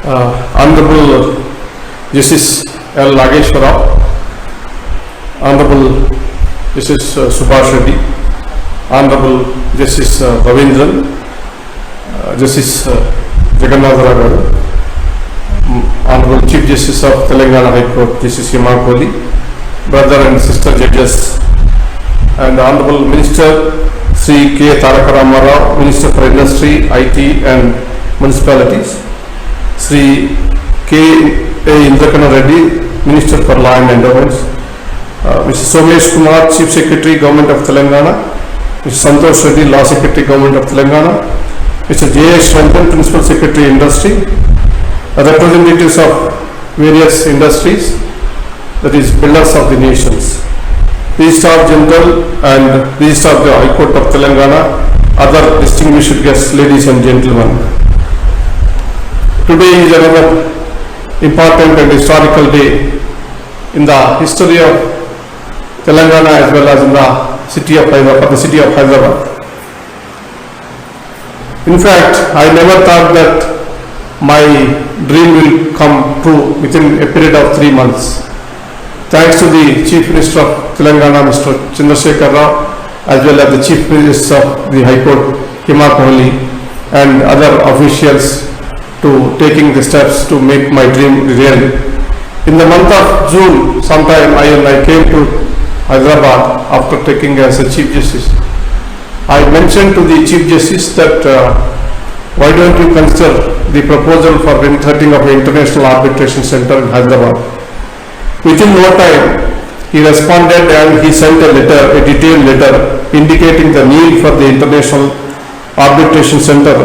Honorable Justice L. Nageshwara, Honorable Justice Subhash Reddy, Honorable Justice Ravindran, Justice Jagannatha Rao, Honorable Chief Justice of Telangana High Court, Justice Hema Kohli, brother and sister judges, and Honorable Minister Sri K. Taraka Ramarao, Minister for Industry, IT and Municipalities, Sri K. Indrakana Reddy, Minister for Law and Endowments, Mr. Somesh Kumar, Chief Secretary, Government of Telangana, Mr. Santosh Reddy, Law Secretary, Government of Telangana, Mr. J.S. Shantan, Principal Secretary, Industry, representatives of various industries, that is, builders of the nations, Registrar General and Registrar of the High Court of Telangana, other distinguished guests, ladies and gentlemen. Today is another important and historical day in the history of Telangana as well as in the city of Hyderabad. In fact, I never thought that my dream will come true within a period of 3 months. Thanks to the Chief Minister of Telangana, Mr. Chandrasekhar Rao, as well as the Chief Minister of the High Court, Hema Kohli, and other officials to taking the steps to make my dream real. In the month of June, sometime I came to Hyderabad after taking as a Chief Justice. I mentioned to the Chief Justice that why don't you consider the proposal for setting of an International Arbitration Center in Hyderabad. Within no time, he responded and he sent a letter, a detailed letter, indicating the need for the International Arbitration Center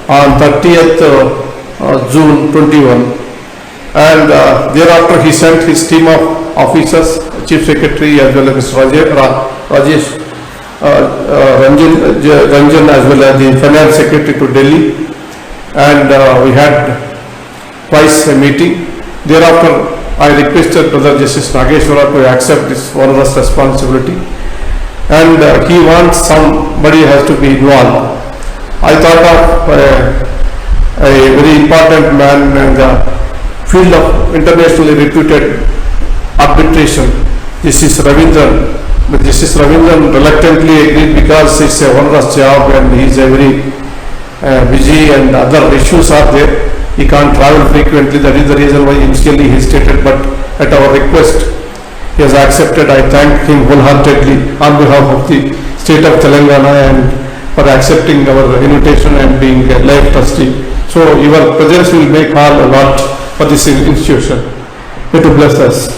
on 30th June 21. And thereafter he sent his team of officers, Chief Secretary as well as Mr. Rajesh Ranjan as well as the Finance Secretary to Delhi, and we had twice a meeting. Thereafter I requested Brother Justice Nageshwara to accept this onerous responsibility, and he wants somebody has to be involved. I thought of a very important man in the field of internationally reputed arbitration, Justice Ravindran. But Justice Ravindran reluctantly agreed because it's a onerous job and he is a very busy and other issues are there. He can't travel frequently. That is the reason why initially he stated, but at our request he has accepted. I thank him wholeheartedly on behalf of the state of Telangana and for accepting our invitation and being a life trustee. So your presence will make all a lot for this institution. May to bless us.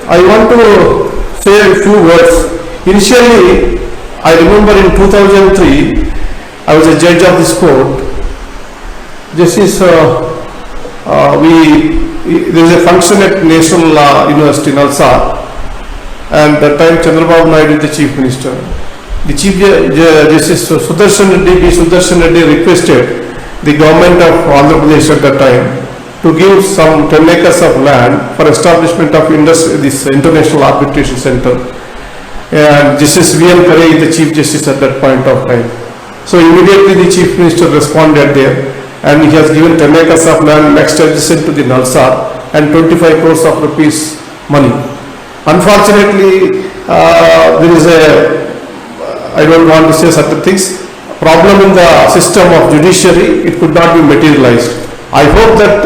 I want to say a few words. Initially, I remember in 2003, I was a judge of this court. This is, there is a function at National University, Nalsar, and that time Chandrababu Naidu is the Chief Minister. The Chief Justice Sudarshan Reddy requested the government of Andhra Pradesh at that time to give some 10 acres of land for establishment of this International Arbitration Center. And Justice V.N. Parekh is the Chief Justice at that point of time. So immediately the Chief Minister responded there, and he has given 10 acres of land next adjacent to the Nalsar and 25 crores of rupees money. Unfortunately, there is I don't want to say certain things, problem in the system of judiciary, it could not be materialized. I hope that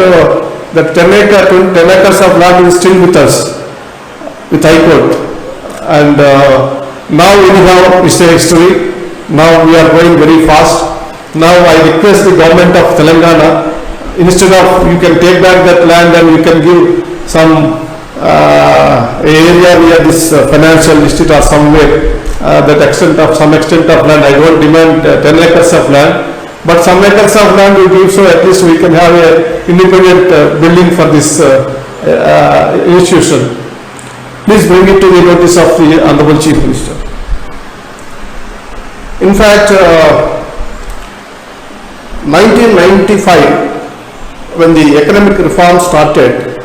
that 10 acres of land is still with us, with High Court. And now anyhow, it's a history. Now we are going very fast. Now I request the government of Telangana, instead of you can take back that land and you can give some area near this financial district or somewhere, some extent of land. I don't demand 10 acres of land, but some acres of land we give, so at least we can have a independent building for this institution. Please bring it to the notice of the Honorable Chief Minister. In fact, 1995, when the economic reform started,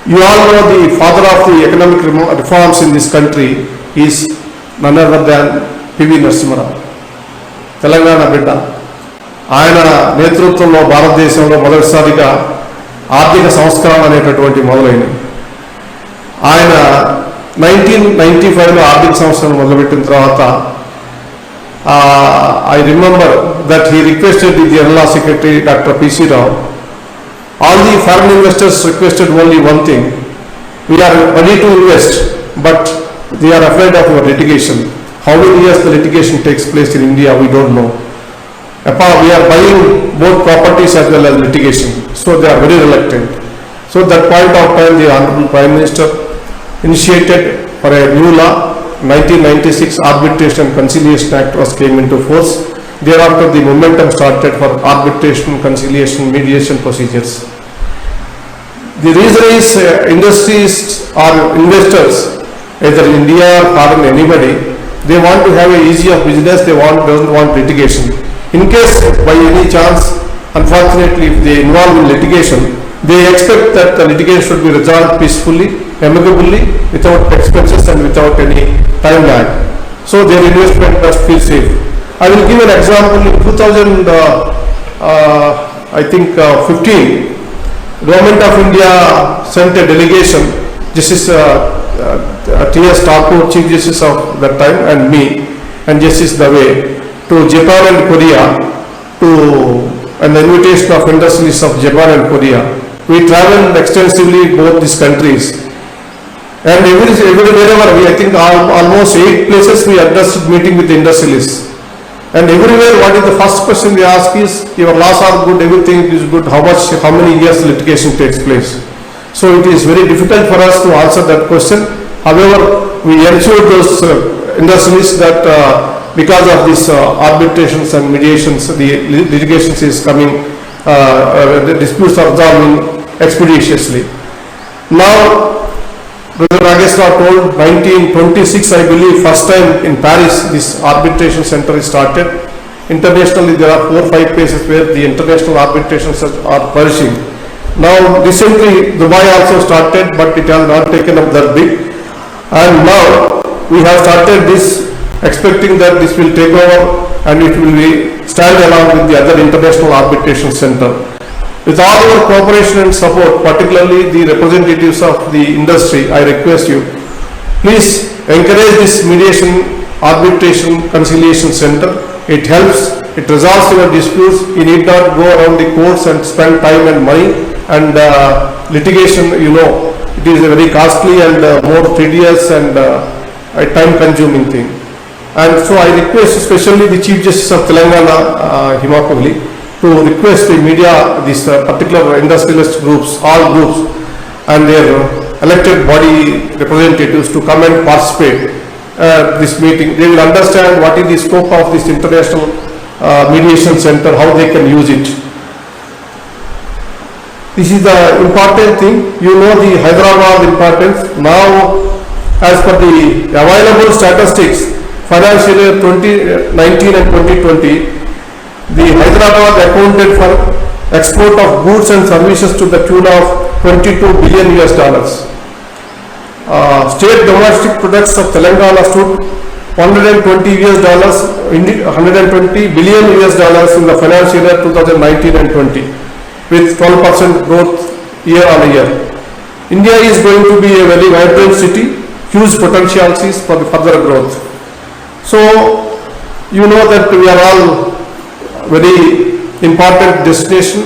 you all know the father of the economic reforms in this country is none other than P.V. Narasimha Rao, Telangana Bidda. ఆయన నేతృత్వంలో భారతదేశంలో మొదటిసారిగా ఆర్థిక సంస్కరణ అనేటటువంటి మొదలైంది. ఆయన 1995లో ఆర్థిక సంస్కరణ మొదలుపెట్టిన తర్వాత I remember that he requested the General Secretary Dr. P.C. Rao. All the foreign investors requested only one thing: we are ready to invest, but they are afraid of our litigation. How many years the litigation takes place in India, we don't know. We are buying both properties as well as litigation, so they are very reluctant. So at that point of time, the Honorable Prime Minister initiated for a new law. 1996 Arbitration and Conciliation Act came into force. Thereafter, the momentum started for arbitration, conciliation, mediation procedures. The reason is industries or investors, either India or foreign anybody, they want to have a easy of business. They don't want litigation. In case by any chance, unfortunately, if they involve in litigation, they expect that the litigation should be resolved peacefully, amicably, without expenses and without any time lag. So their investment must feel safe. I will give an example. In 2015, Government of India sent a delegation. Justice T.S. Thakur, Chief Justice of that time, and me, and Justice Dave, to Japan and Korea to an invitation of industrialists of Japan and Korea. We travelled extensively both these countries, and wherever I think almost 8 places we addressed meeting with the industrialists, and everywhere what is the first question they ask is, your laws are good, everything is good, how many years litigation takes place? So it is very difficult for us to answer that question. However, we ensure those industrialists that because of these arbitrations and mediations, the litigations is coming, the disputes are resolving expeditiously. Now, Brother Nageswara told 1926, I believe, first time in Paris this arbitration center is started. Internationally, there are 4 or 5 places where the international arbitrations are flourishing. Now, recently Dubai also started, but it has not taken up that big. And now we have started this, expecting that this will take over and it will be stand along with the other international arbitration center. With all your cooperation and support, particularly the representatives of the industry, I request you, please encourage this mediation, arbitration, conciliation center. It helps, it resolves your disputes. You need not go around the courts and spend time and money, and litigation, you know, it is a very costly and more tedious and a time consuming thing. And so I request especially the Chief Justice of Telangana, Hima Kohli, to request the media, these particular industrialist groups, all groups, and their elected body representatives to come and participate this meeting. They will understand what is the scope of this international mediation center, how they can use it. This is the important thing. You know the Hyderabad importance. Now, as per the available statistics, financial year 2019 and 2020, the Hyderabad accounted for export of goods and services to the tune of $22 billion. State domestic products of Telangana stood $120 billion in the financial year 2019 and 20, with 12% growth year on year. India is going to be a very vibrant city, huge potentialities for the further growth. So, you know that we are all very important destination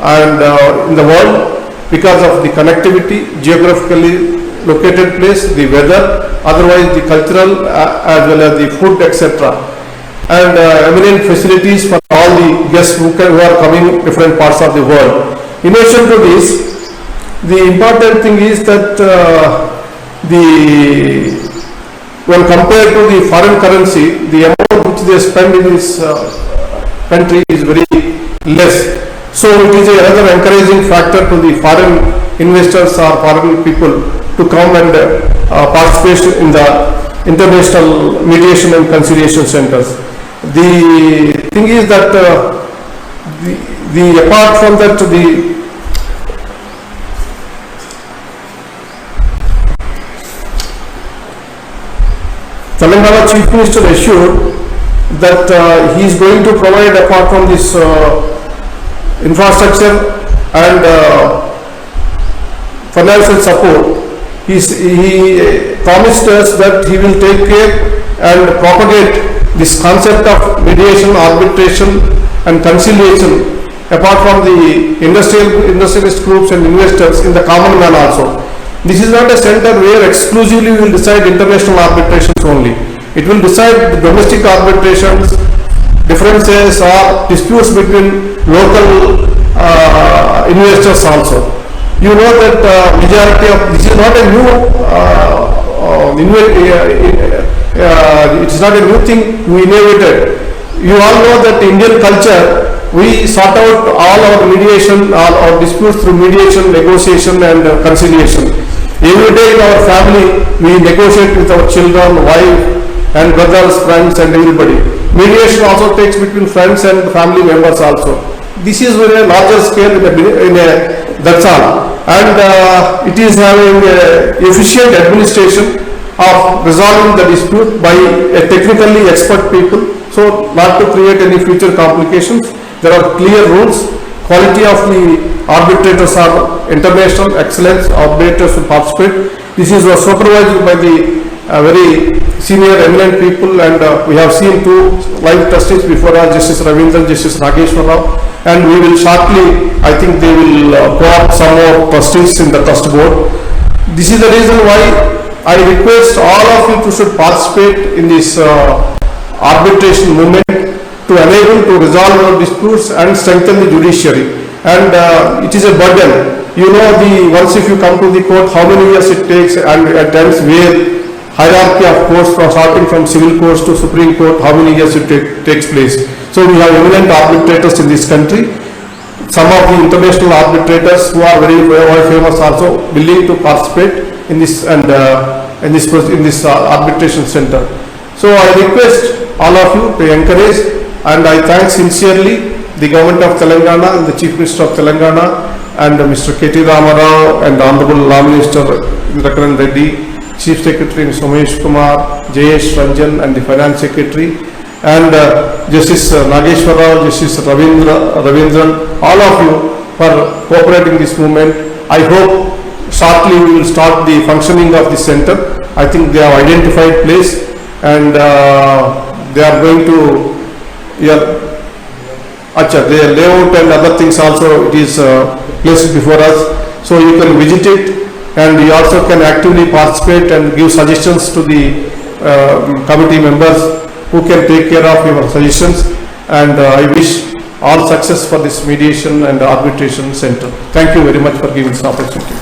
and in the world because of the connectivity, geographically located place, the weather, otherwise the cultural as well as the food, etc. And eminent facilities for all the guests who are coming different parts of the world. In addition to this, the important thing is that when compared to the foreign currency, the amount which they spend in this country is very less. So it is another encouraging factor to the foreign investors or foreign people to come and participate in the international mediation and conciliation centers. The thing is that apart from that, the Telangana Chief Minister assured that he is going to provide, apart from this infrastructure and financial support, he promised us that he will take care and propagate this concept of mediation, arbitration and conciliation apart from the industrialist groups and investors in the common man also. This is not a center where exclusively we will decide international arbitrations only. It will decide the domestic arbitrations, differences or disputes between local investors also. You know that majority of, this is not a new, it is not a new thing we innovated. You all know that Indian culture, we sort out all our mediation, all our disputes through mediation, negotiation and conciliation. Every day in our family, we negotiate with our children, wife and brothers, friends and everybody. Mediation also takes between friends and family members also. This is very larger scale that's all. And it is having efficient administration of resolving the dispute by a technically expert people. So not to create any future complications. There are clear rules. Quality of the arbitrators are international, excellence, arbitrators who participate. This is supervised by the very senior eminent people, and we have seen two live trustees before us, Justice Ravindran, Justice Nageshwar Rao, and we will shortly, I think they will go up some more trustees in the trust board. This is the reason why I request all of you to should participate in this arbitration movement to enable to resolve our disputes and strengthen the judiciary. And it is a burden. You know, once if you come to the court, how many years it takes, and at times where hierarchy of courts from starting from civil courts to Supreme Court, how many years it takes place. So we have eminent arbitrators in this country. Some of the international arbitrators who are very famous also willing to participate in this and in this arbitration center. So I request all of you to encourage, and I thank sincerely the government of Telangana and the Chief Minister of Telangana and Mr. K.T. Ramarao and Honorable Law Minister Indra Reddy, Chief Secretary Somesh Kumar, Jayesh Ranjan and the Finance Secretary, and Justice Nageshwar Rao, Justice Ravindran, all of you for cooperating this movement. I hope shortly we will start the functioning of the center. I think they have identified place, and they are going to, their layout and other things also, it is placed before us, so you can visit it, and you also can actively participate and give suggestions to the committee members who can take care of your suggestions. And I wish all success for this mediation and arbitration center. Thank you very much for giving this opportunity.